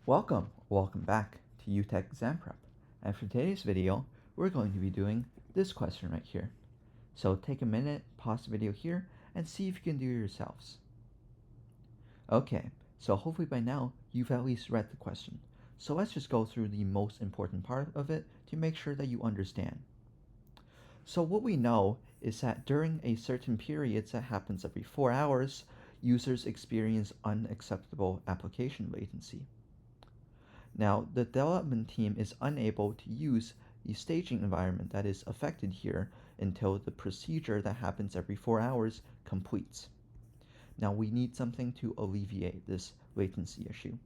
Welcome back to UTech Exam Prep. And for today's video, we're going to be doing this question right here. So take a minute, pause the video here, and see if you can do it yourselves. Okay, so hopefully by now you've at least read the question. So let's just go through the most important part of it to make sure that you understand. So what we know is that during a certain period that happens every 4 hours, users experience unacceptable application latency. Now, the development team is unable to use the staging environment that is affected here until the procedure that happens every 4 hours completes. Now, we need something to alleviate this latency issue.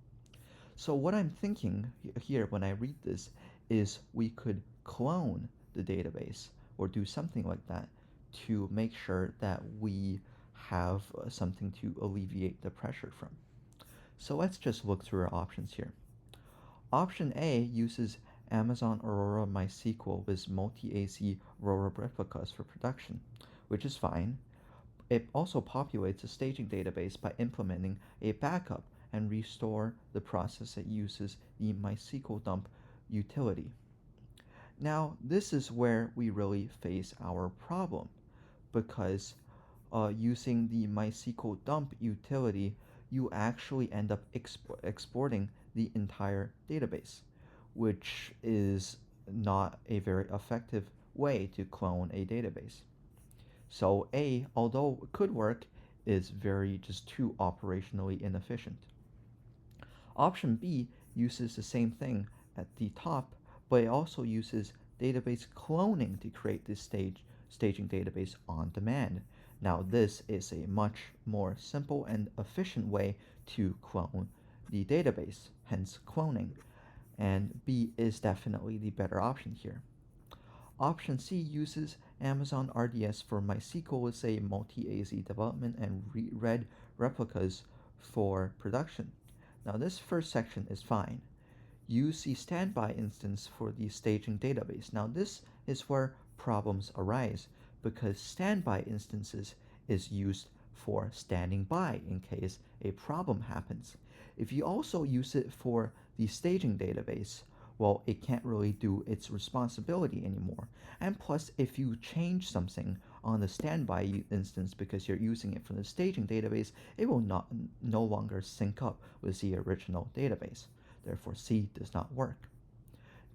So what I'm thinking here when I read this is we could clone the database or do something like that to make sure that we have something to alleviate the pressure from. So let's just look through our options here. Option A uses Amazon Aurora MySQL with multi-AZ Aurora replicas for production, which is fine. It also populates a staging database by implementing a backup and restore the process that uses the MySQL dump utility. Now, this is where we really face our problem, because using the MySQL dump utility, you actually end up exporting the entire database, which is not a very effective way to clone a database. So A, although it could work, is just too operationally inefficient. Option B uses the same thing at the top, but it also uses database cloning to create this staging database on demand. Now this is a much more simple and efficient way to clone the database, hence cloning, and B is definitely the better option here. Option C uses Amazon RDS for MySQL with a multi-AZ development and read replicas for production. Now this first section is fine. Use the standby instance for the staging database. Now this is where problems arise, because standby instances is used for standing by in case a problem happens. If you also use it for the staging database, well, it can't really do its responsibility anymore. And plus, if you change something on the standby instance because you're using it for the staging database, it will no longer sync up with the original database. Therefore, C does not work.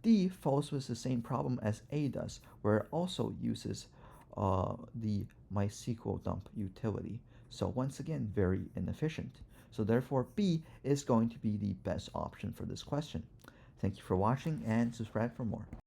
D falls with the same problem as A does, where it also uses the MySQL dump utility. So once again, very inefficient. So therefore, B is going to be the best option for this question. Thank you for watching and subscribe for more.